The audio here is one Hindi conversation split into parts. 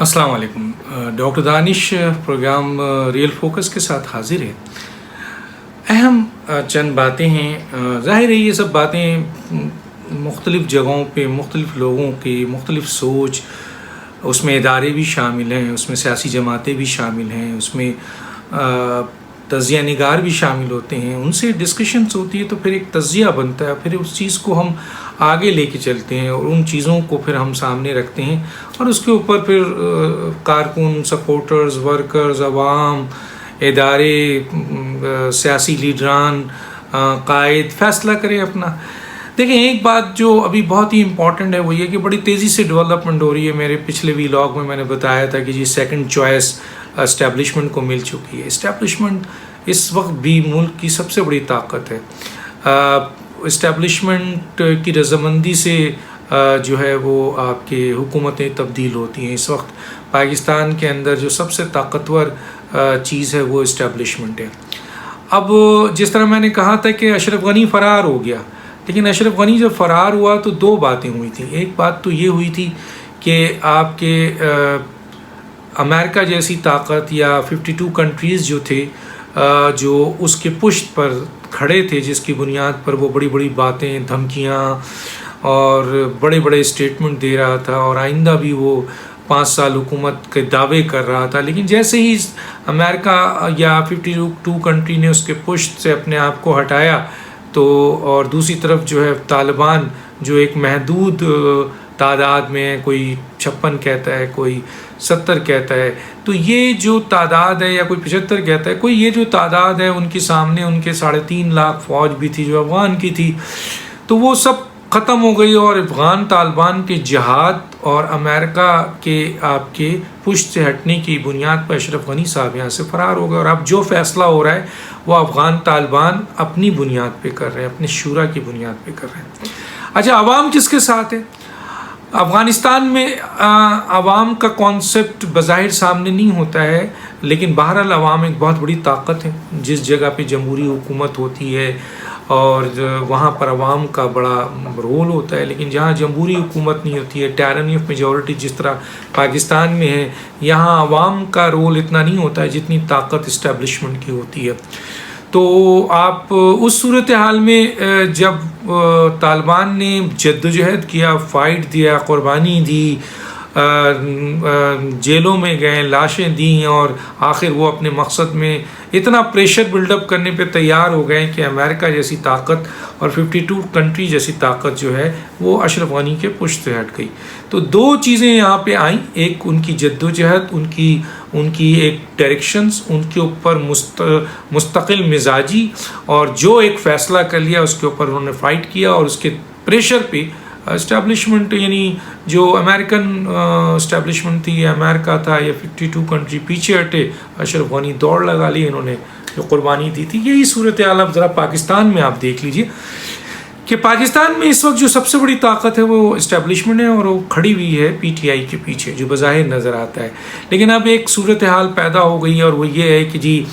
अस्सलाम वालेकुम। Doctor Danish program real focus के साथ हाजिर है। अहम चंद बातें हैं। ज़ाहिर है ये सब बातें मुख्तलिफ़ जगहों पे मुख्तलिफ़ लोगों की मुख्तलिफ़ सोच, उसमें इदारे भी शामिल हैं, उसमें सियासी जमातें भी शामिल हैं, उसमें तज़िया निगार भी शामिल होते हैं। उनसे डिस्कशंस होती है तो फिर एक तज़िया बनता है, फिर उस चीज़ को हम आगे लेके चलते हैं और उन चीज़ों को फिर हम सामने रखते हैं और उसके ऊपर फिर कारकुन, सपोर्टर्स, वर्कर्स, अवाम, इदारे, सियासी लीडरान, कायद फ़ैसला करें अपना। देखें, एक बात जो अभी बहुत ही इम्पॉर्टेंट है वो ये कि बड़ी तेज़ी से डेवलपमेंट हो रही है। मेरे पिछले व्लॉग में मैंने बताया था कि जी सेकंड चॉइस इस्टेब्लिशमेंट को मिल चुकी है। इस्टेब्लिशमेंट इस वक्त भी मुल्क की सबसे बड़ी ताकत है। इस्टेब्लिशमेंट की रजामंदी से जो है वो आपके हुकूमतें तब्दील होती हैं। इस वक्त पाकिस्तान के अंदर जो सबसे ताकतवर चीज़ है वो इस्टेब्लिशमेंट है। अब जिस तरह मैंने कहा था कि अशरफ गनी फ़रार हो गया, लेकिन अशरफ गनी जब फ़रार हुआ तो दो बातें हुई थी। एक बात तो ये हुई थी कि आपके अमेरिका जैसी ताकत या 52 कंट्रीज़ जो थे जो उसके पुष्ट पर खड़े थे, जिसकी बुनियाद पर वो बड़ी बड़ी बातें, धमकियाँ और बड़े बड़े स्टेटमेंट दे रहा था और आइंदा भी वो 5 साल हुकूमत के दावे कर रहा था। लेकिन जैसे ही अमेरिका या 52 कंट्री ने उसके पुष्ट से अपने आप को हटाया तो और दूसरी तरफ जो है तालिबान जो एक महदूद तादाद में, कोई 56 कहता है, कोई 70 कहता है, तो ये जो तादाद है या कोई 75 कहता है, कोई ये जो तादाद है उनके सामने उनके 3.5 लाख फ़ौज भी थी जो अफ़गान की थी, तो वो सब ख़त्म हो गई और अफ़गान तालिबान के जिहाद और अमेरिका के आपके पुष्ट से हटने की बुनियाद पर अशरफ गनी साहब यहाँ से फ़रार हो गए। और अब जो फ़ैसला हो रहा है वो अफ़गान तालिबान अपनी बुनियाद पे कर रहे हैं, अपने शूरा की बुनियाद पे कर रहे हैं। अच्छा, अवाम किसके साथ है? अफ़गानिस्तान में अवाम का कॉन्सेप्ट बज़ाहिर सामने नहीं होता है, लेकिन बहरहाल अवाम एक बहुत बड़ी ताकत है। जिस जगह पे जमहूरी हुकूमत होती है और वहाँ पर अवाम का बड़ा रोल होता है, लेकिन जहाँ जमहूरी हुकूमत नहीं होती है, टायरनी ऑफ मेजॉरिटी जिस तरह पाकिस्तान में है, यहाँ अवाम का रोल इतना नहीं होता है जितनी ताकत इस्टेब्लिशमेंट की होती है। तो आप उस सूरत हाल में जब तालिबान ने जद्दोजहद किया, फ़ाइट दिया, क़ुरबानी दी, जेलों में गए, लाशें दी और आखिर वो अपने मकसद में इतना प्रेशर बिल्डअप करने पे तैयार हो गए कि अमेरिका जैसी ताकत और 52 कंट्री जैसी ताकत जो है वो अशरफ गनी के पुष्ट से हट गई। तो दो चीज़ें यहाँ पे आईं, एक उनकी जद्दोजहद, उनकी एक डायरेक्शंस, उनके ऊपर मुस्तकिल मिजाजी, और जो एक फ़ैसला कर लिया उसके ऊपर उन्होंने फ़ाइट किया और उसके प्रेशर पे इस्टेब्लिशमेंट यानी जो अमेरिकन इस्टेब्लिशमेंट थी, या अमेरिका था या 52 कंट्री पीछे हटे, अशरफ गनी दौड़ लगा ली, इन्होंने जो कुर्बानी दी थी। यही सूरत हाल अब ज़रा पाकिस्तान में आप देख लीजिए कि पाकिस्तान में इस वक्त जो सबसे बड़ी ताकत है वो इस्टेब्लिशमेंट है और वो खड़ी हुई है PTI के पीछे, जो बज़ाहिर नज़र आता है। लेकिन अब एक सूरत हाल पैदा हो गई है और वो ये है कि जी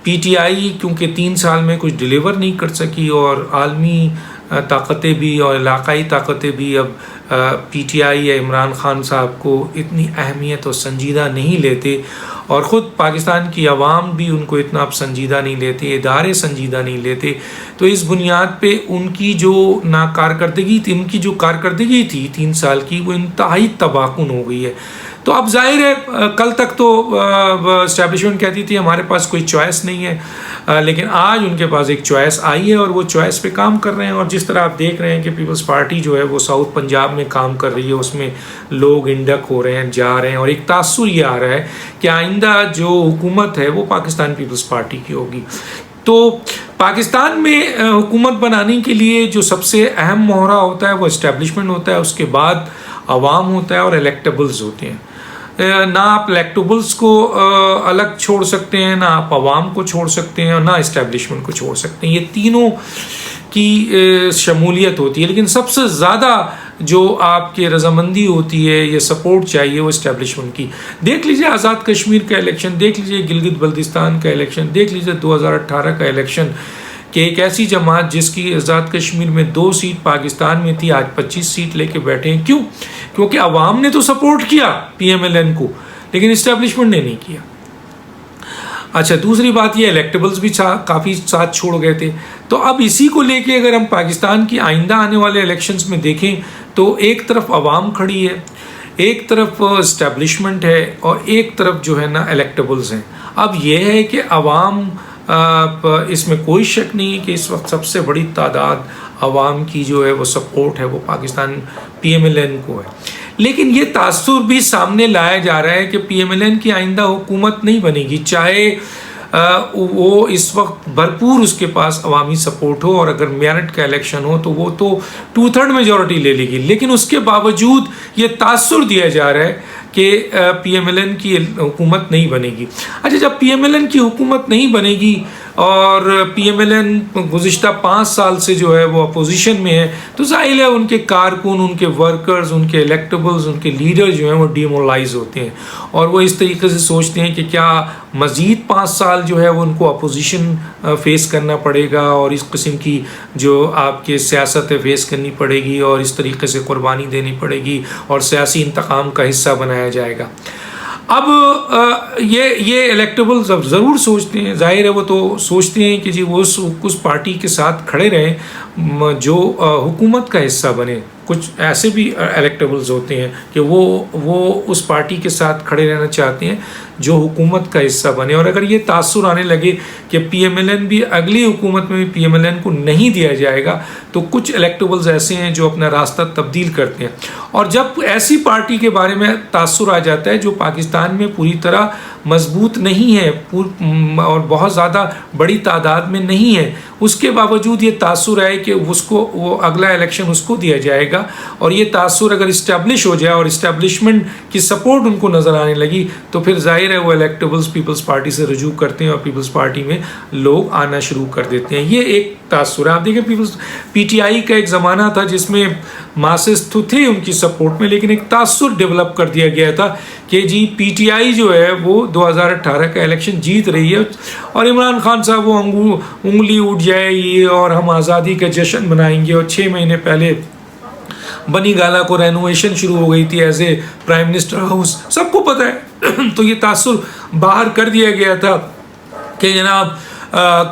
PTI क्योंकि 3 साल में कुछ डिलीवर नहीं कर सकी और आलमी ताकतें भी और इलाकाई ताकतें भी अब PTI या इमरान खान साहब को इतनी अहमियत और संजीदा नहीं लेते, और ख़ुद पाकिस्तान की आवाम भी उनको इतना अब संजीदा नहीं लेते, इदारे संजीदा नहीं लेते। तो इस बुनियाद पे उनकी जो नाकारकर्दगी थी, उनकी जो कारकर्दगी थी 3 साल की, वो इंतहाई तबाहकुन हो गई है। तो अब जाहिर है कल तक तो इस्टेब्लिशमेंट कहती थी हमारे पास कोई चॉइस नहीं है, लेकिन आज उनके पास एक चॉइस आई है और वो चॉइस पे काम कर रहे हैं। और जिस तरह आप देख रहे हैं कि पीपल्स पार्टी जो है वो साउथ पंजाब में काम कर रही है, उसमें लोग इंडक हो रहे हैं, जा रहे हैं, और एक तासुर ये आ रहा है कि आइंदा जो हुकूमत है वो पाकिस्तान पीपल्स पार्टी की होगी। तो पाकिस्तान में हुकूमत बनाने के लिए जो सबसे अहम मोहरा होता है वो इस्टेब्लिशमेंट होता है, उसके बाद अवाम होता है और इलेक्टेबल्स होते हैं। ना आप इलेक्टेबल्स को अलग छोड़ सकते हैं, ना आप अवाम को छोड़ सकते हैं, और ना इस्टेब्लिशमेंट को छोड़ सकते हैं। ये तीनों की शमूलियत होती है, लेकिन सबसे ज़्यादा जो आपकी रजामंदी होती है, ये सपोर्ट चाहिए वो इस्टेब्लिशमेंट की। देख लीजिए आज़ाद कश्मीर का इलेक्शन, देख लीजिए गिलगित बल्तिस्तान का इलेक्शन, देख लीजिए 2018 का इलेक्शन, कि एक ऐसी जमात जिसकी आज़ाद कश्मीर में 2 सीट पाकिस्तान में थी, आज 25 सीट लेके बैठे हैं। क्यों? क्योंकि अवाम ने तो सपोर्ट किया PMLN को, लेकिन इस्टेब्लिशमेंट ने नहीं किया। अच्छा, दूसरी बात ये इलेक्टेबल्स भी काफ़ी साथ छोड़ गए थे। तो अब इसी को लेके अगर हम पाकिस्तान की आइंदा आने वाले इलेक्शंस में देखें तो एक तरफ आवाम खड़ी है, एक तरफ इस्टेब्लिशमेंट है और एक तरफ जो है ना इलेक्टेबल्स हैं। अब ये है कि आवाम, इसमें कोई शक नहीं है कि इस वक्त सबसे बड़ी तादाद आवाम की जो है वो सपोर्ट है वो पाकिस्तान PMLN को है। लेकिन ये तासुर भी सामने लाया जा रहा है कि PMLN की आइंदा हुकूमत नहीं बनेगी, चाहे वो इस वक्त भरपूर उसके पास अवामी सपोर्ट हो और अगर मेरिट का इलेक्शन हो तो वो तो 2/3 मेजॉरिटी ले लेगी। लेकिन उसके बावजूद ये तासुर दिया जा रहा है कि PMLN की हुकूमत नहीं बनेगी। अच्छा, जब PMLN की हुकूमत नहीं बनेगी और PMLN गुज़िश्ता 5 साल से जो है वो अपोजिशन में है, तो ज़ाहिर है उनके कारकुन, उनके वर्कर्स, उनके इलेक्टेबल्स, उनके लीडर जो हैं वो डिमोरलाइज होते हैं और वो इस तरीके से सोचते हैं कि क्या मज़ीद 5 साल जो है वो उनको अपोजिशन फेस करना पड़ेगा और इस किस्म की जो आपके सियासत है फेस करनी पड़ेगी और इस तरीके से कुर्बानी देनी पड़ेगी और सियासी इंतकाम का हिस्सा बनाया जाएगा। अब ये इलेक्टेबल्स अब ज़रूर सोचते हैं, जाहिर है वो तो सोचते हैं कि जी वो उस पार्टी के साथ खड़े रहें जो हुकूमत का हिस्सा बने। कुछ ऐसे भी इलेक्टेबल्स होते हैं कि वो उस पार्टी के साथ खड़े रहना चाहते हैं जो हुकूमत का हिस्सा बने। और अगर ये तासुर आने लगे कि PMLN भी अगली हुकूमत में भी PMLN को नहीं दिया जाएगा तो कुछ इलेक्टेबल्स ऐसे हैं जो अपना रास्ता तब्दील करते हैं। और जब ऐसी पार्टी के बारे में तासुर आ जाता है जो पाकिस्तान में पूरी तरह मजबूत नहीं है और बहुत ज़्यादा बड़ी तादाद में नहीं है, उसके बावजूद ये तासुर है कि उसको वो अगला इलेक्शन उसको दिया जाएगा और ये तासुर अगर इस्टेब्लिश हो जाए और इस्टेब्लिशमेंट की सपोर्ट उनको नज़र आने लगी तो फिर जाहिर है वो इलेक्टेबल्स पीपल्स पार्टी से रजू करते हैं और पीपल्स पार्टी में लोग आना शुरू कर देते हैं। ये एक तासुर है। आप देखें PTI का एक ज़माना था जिसमें मासेस तो थे उनकी सपोर्ट में, लेकिन एक तासुर डेवलप कर दिया गया था कि जी PTI जो है वो 2018 का इलेक्शन जीत रही है और इमरान खान साहब वो उंगली उठ जाएगी और हम आज़ादी का जश्न मनाएंगे। और 6 महीने पहले बनी गाला को रेनोवेशन शुरू हो गई थी as a prime minister house, सबको पता है। तो ये तासुर बाहर कर दिया गया था कि जनाब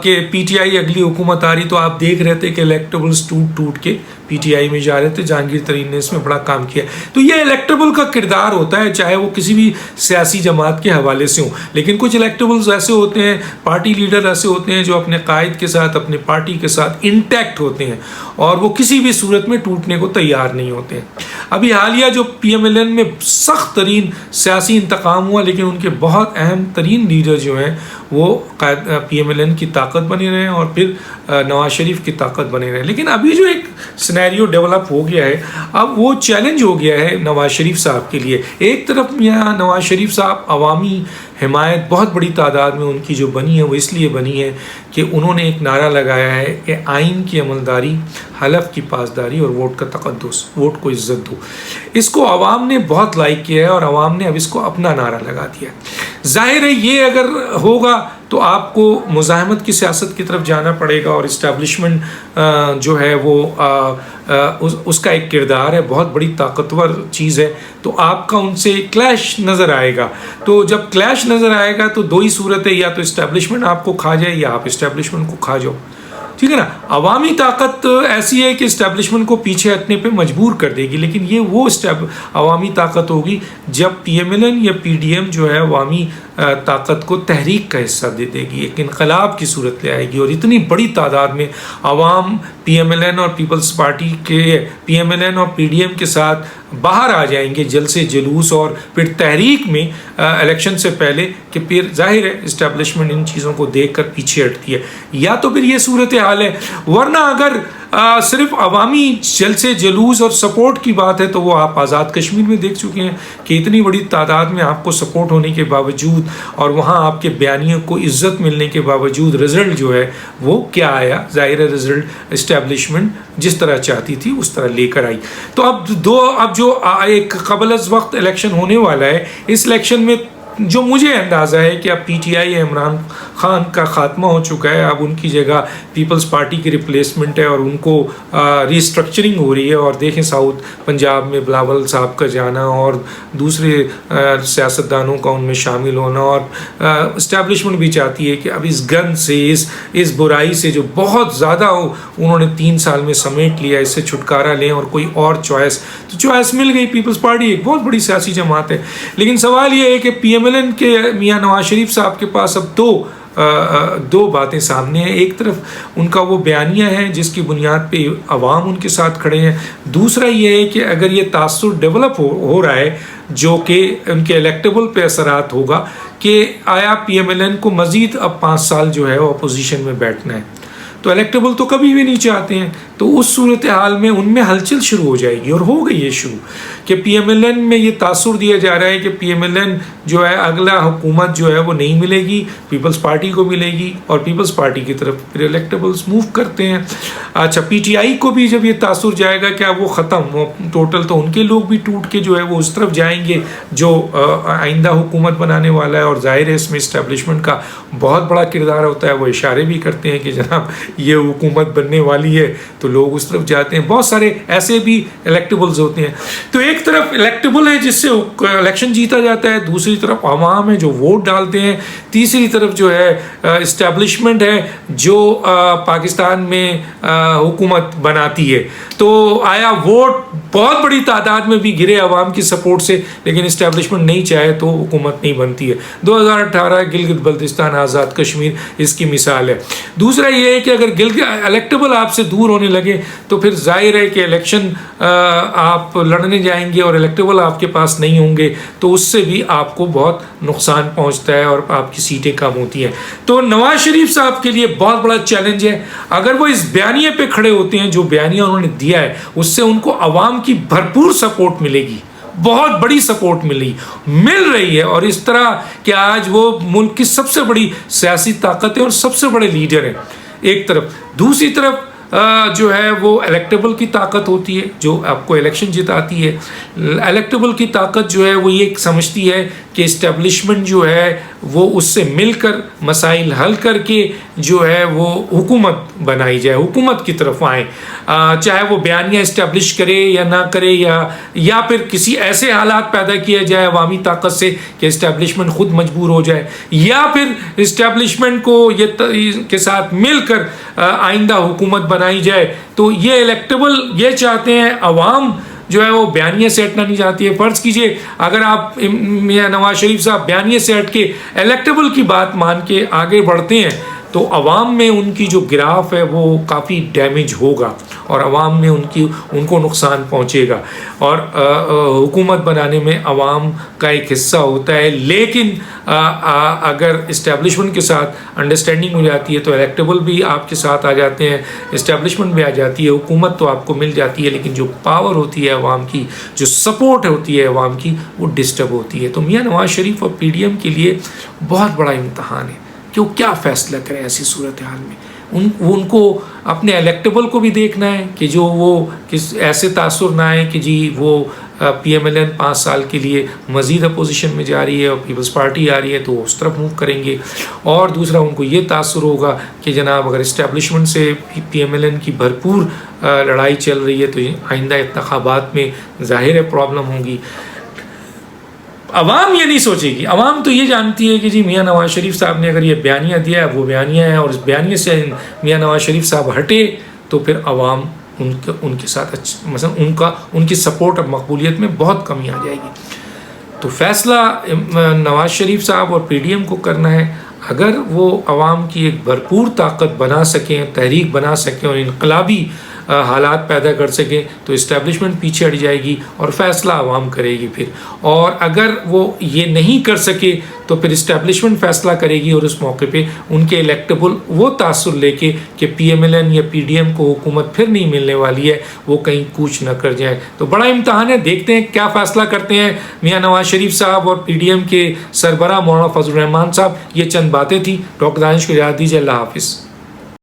कि PTI अगली हुकूमत आ रही, तो आप देख रहे थे कि इलेक्टेबल्स टूट के PTI में जा रहे थे। जहांगीर तरीन ने इसमें बड़ा काम किया। तो ये इलेक्टेबल का किरदार होता है, चाहे वो किसी भी सियासी जमात के हवाले से हो। लेकिन कुछ इलेक्टेबल्स ऐसे होते हैं, पार्टी लीडर ऐसे होते हैं जो अपने कायद के साथ, अपने पार्टी के साथ इंटैक्ट होते हैं और वो किसी भी सूरत में टूटने को तैयार नहीं होते हैं। अभी हालिया जो PMLN में सख्त तरीन सियासी इंतकाम हुआ, लेकिन उनके बहुत अहम तरीन लीडर जो हैं वो PMLN की ताकत बने रहे और फिर नवाज शरीफ की ताकत बने रहे। लेकिन अभी जो एक सिनेरियो डेवलप हो गया है, अब वो चैलेंज हो गया है नवाज शरीफ साहब के लिए। एक तरफ यहाँ नवाज शरीफ साहब अवामी हिमायत बहुत बड़ी तादाद में उनकी जो बनी है वो इसलिए बनी है कि उन्होंने एक नारा लगाया है कि आइन की अमलदारी, हलफ की पासदारी और वोट का तकद्दुस, वोट को इज्जत दो। इसको अवाम ने बहुत लाइक किया है और अवाम ने अब इसको अपना नारा लगा दिया है। जाहिर है ये अगर होगा तो आपको मुज़ाहमत की सियासत की तरफ जाना पड़ेगा और इस्टेब्लिशमेंट जो है वो उसका एक किरदार है, बहुत बड़ी ताकतवर चीज़ है, तो आपका उनसे क्लैश नज़र आएगा। तो जब क्लैश नज़र आएगा तो दो ही सूरत है, या तो इस्टेब्लिशमेंट आपको खा जाए या आप इस्टेब्लिशमेंट को खा जाओ। ठीक है ना। अवामी ताकत ऐसी है कि इस्टेब्लिशमेंट को पीछे हटने पे मजबूर कर देगी, लेकिन ये वो अवामी ताकत होगी जब PMLN या PDM जो है अवामी ताकत को तहरीक का हिस्सा दे देगी, एक इनकलाब की सूरत ले आएगी और इतनी बड़ी तादाद में अवाम PMLN और पीपल्स पार्टी के PMLN और PDM के साथ बाहर आ जाएंगे जलसे जुलूस और फिर तहरीक में इलेक्शन से पहले, कि फिर जाहिर है इस्टेब्लिशमेंट इन चीज़ों को देख कर पीछे हटती है। या तो फिर ये सूरत हाल है, वरना अगर सिर्फ अवामी जलसे जुलूस और सपोर्ट की बात है तो वो आप आज़ाद कश्मीर में देख चुके हैं कि इतनी बड़ी तादाद में आपको सपोर्ट होने के बावजूद और वहाँ आपके बयानियों को इज्जत मिलने के बावजूद रिज़ल्ट जो है वो क्या आया। ज़ाहिर है रिज़ल्ट इस्टेब्लिशमेंट जिस तरह चाहती थी उस तरह लेकर आई। तो अब जो एक क़बल अज़ वक्त इलेक्शन होने वाला है, इस इलेक्शन में जो मुझे अंदाज़ा है कि अब PTI इमरान खान का ख़ात्मा हो चुका है, अब उनकी जगह पीपल्स पार्टी की रिप्लेसमेंट है और उनको रिस्ट्रक्चरिंग हो रही है। और देखें साउथ पंजाब में बिलावल साहब का जाना और दूसरे सियासतदानों का उनमें शामिल होना, और इस्टेब्लिशमेंट भी चाहती है कि अब इस गंद से, इस बुराई से जो बहुत ज़्यादा उन्होंने 3 साल में समेट लिया, इससे छुटकारा लें और कोई और चॉइस। तो चॉइस मिल गई, पीपल्स पार्टी एक बहुत बड़ी सियासी जमात है। लेकिन सवाल ये है कि PMLN के मियाँ नवाज शरीफ साहब के पास अब दो बातें सामने हैं। एक तरफ उनका वो बयानिया है जिसकी बुनियाद पे अवाम उनके साथ खड़े हैं। दूसरा ये है कि अगर ये तासुर डेवलप हो रहा है जो कि उनके इलेक्टेबल पे असरात होगा कि आया PMLN को मज़ीद अब 5 साल जो है वो अपोजिशन में बैठना है, तो इलेक्टेबल तो कभी भी नहीं चाहते हैं। तो उस सूरत हाल में उनमें हलचल शुरू हो जाएगी, और हो गई है शुरू कि PMLN में ये तासुर दिया जा रहा है कि PMLN जो है अगला हुकूमत जो है वो नहीं मिलेगी, पीपल्स पार्टी को मिलेगी, और पीपल्स पार्टी की तरफ फिर इलेक्टेबल्स मूव करते हैं। अच्छा, PTI को भी जब ये तासुर जाएगा क्या वो ख़त्म टोटल, तो उनके लोग भी टूट के जो है वो उस तरफ जाएंगे जो आइंदा हुकूमत बनाने वाला है। और जाहिर है इसमें इस्टेब्लिशमेंट का बहुत बड़ा किरदार होता है। वो इशारे भी करते हैं कि जनाब ये हुकूमत बनने वाली है, तो लोग उस तरफ जाते हैं। बहुत सारे ऐसे भी इलेक्टेबल्स होते हैं। तो एक तरफ इलेक्टेबल है जिससे इलेक्शन जीता जाता है, दूसरी तरफ आवाम है जो वोट डालते हैं, तीसरी तरफ जो है इस्टेब्लिशमेंट है जो पाकिस्तान में हुकूमत बनाती है। तो आया वोट बहुत बड़ी तादाद में भी गिरे आवाम की सपोर्ट से, लेकिन इस्टेब्लिशमेंट नहीं चाहे तो हुकूमत नहीं बनती है। 2018 गिलगित बल्तिस्तान आज़ाद कश्मीर इसकी मिसाल है। दूसरा ये है कि अगर इलेक्टेबल आपसे दूर होने लगे तो फिर जाहिर है कि इलेक्शन आप लड़ने जाएंगे और इलेक्टेबल आपके पास नहीं होंगे, तो उससे भी आपको बहुत नुकसान पहुंचता है और आपकी सीटें कम होती हैं। तो नवाज शरीफ साहब के लिए बहुत बड़ा चैलेंज है। अगर वो इस बयानिए पे खड़े होते हैं, जो बयानिया उन्होंने दिया है उससे उनको अवाम की भरपूर सपोर्ट मिलेगी, बहुत बड़ी सपोर्ट मिल रही है। और इस तरह कि आज वो मुल्क की सबसे बड़ी सियासी ताकत है और सबसे बड़े लीडर हैं एक तरफ। दूसरी तरफ जो है वो इलेक्टेबल की ताकत होती है जो आपको इलेक्शन जिताती है। इलेक्टेबल की ताकत जो है वो ये समझती है कि इस्टेब्लिशमेंट जो है वो उससे मिलकर मसाइल हल करके जो है वो हुकूमत बनाई जाए, हुकूमत की तरफ आए, चाहे वो बयानिया इस्टेब्लिश करे या ना करे, या फिर किसी ऐसे हालात पैदा किया जाए अवामी ताकत से कि इस्टेब्लिशमेंट खुद मजबूर हो जाए, या फिर इस्टेब्लिशमेंट को ये के साथ मिलकर आइंदा हुकूमत बनाई जाए। तो ये इलेक्टेबल ये चाहते हैं, अवाम जो है वो बयानिया से हटना नहीं चाहती है। फ़र्ज़ कीजिए अगर आप मियां नवाज शरीफ साहब बयानिया से हट के इलेक्टेबल की बात मान के आगे बढ़ते हैं तो अवाम में उनकी जो ग्राफ है वो काफ़ी डैमेज होगा और अवाम में उनको नुकसान पहुंचेगा। और हुकूमत बनाने में अवाम का एक हिस्सा होता है, लेकिन अगर इस्टेब्लिशमेंट के साथ अंडरस्टैंडिंग हो जाती है तो इलेक्टेबल भी आपके साथ आ जाते हैं, इस्टेब्लिशमेंट भी आ जाती है, हुकूमत तो आपको मिल जाती है, लेकिन जो पावर होती है अवाम की, जो सपोर्ट होती है अवाम की, वो डिस्टर्ब होती है। तो मियां नवाज शरीफ और PDM के लिए बहुत बड़ा इम्तहान है कि वो क्या फ़ैसला करें ऐसी सूरत हाल में। उनको अपने इलेक्टेबल को भी देखना है कि जो वो किस ऐसे तासुर ना आए कि जी वो PMLN 5 साल के लिए मज़ीद अपोजिशन में जा रही है और पीपल्स पार्टी आ रही है तो उस तरफ मूव करेंगे। और दूसरा उनको ये तासुर होगा कि जनाब अगर इस्टेब्लिशमेंट से PMLN की भरपूर लड़ाई चल रही है तो आइंदा इंतखाबात में ज़ाहिर है प्रॉब्लम होगी। अवाम ये नहीं सोचेगी, अवाम तो ये जानती है कि जी मियां नवाज शरीफ साहब ने अगर ये बयानिया दिया है वो बयानिया है, और इस बयानिया से मियां नवाज शरीफ साहब हटे तो फिर अवाम उनके साथ मतलब उनकी सपोर्ट और मकबूलियत में बहुत कमी आ जाएगी। तो फैसला नवाज शरीफ साहब और PDM को करना है। अगर वो अवाम की एक भरपूर ताकत बना सकें, तहरीक बना सकें और इनकलाबी हालात पैदा कर सकें तो इस्टेब्लिशमेंट पीछे हट जाएगी और फ़ैसला आवाम करेगी फिर। और अगर वो ये नहीं कर सके तो फिर इस्टेब्लिशमेंट फ़ैसला करेगी और उस मौके पे उनके इलेक्टेबल वो तासुर लेके कि PMLN या PDM को हुकूमत फिर नहीं मिलने वाली है, वो कहीं कूच न कर जाए। तो बड़ा इम्तहान है, देखते हैं क्या फ़ैसला करते हैं मियां नवाज शरीफ साहब और PDM के सरबराह मौलाना फजल रहमान साहब। ये चंद बातें थी। डॉक्टर दानिश को याद दीजिए। अल्लाह हाफिज़।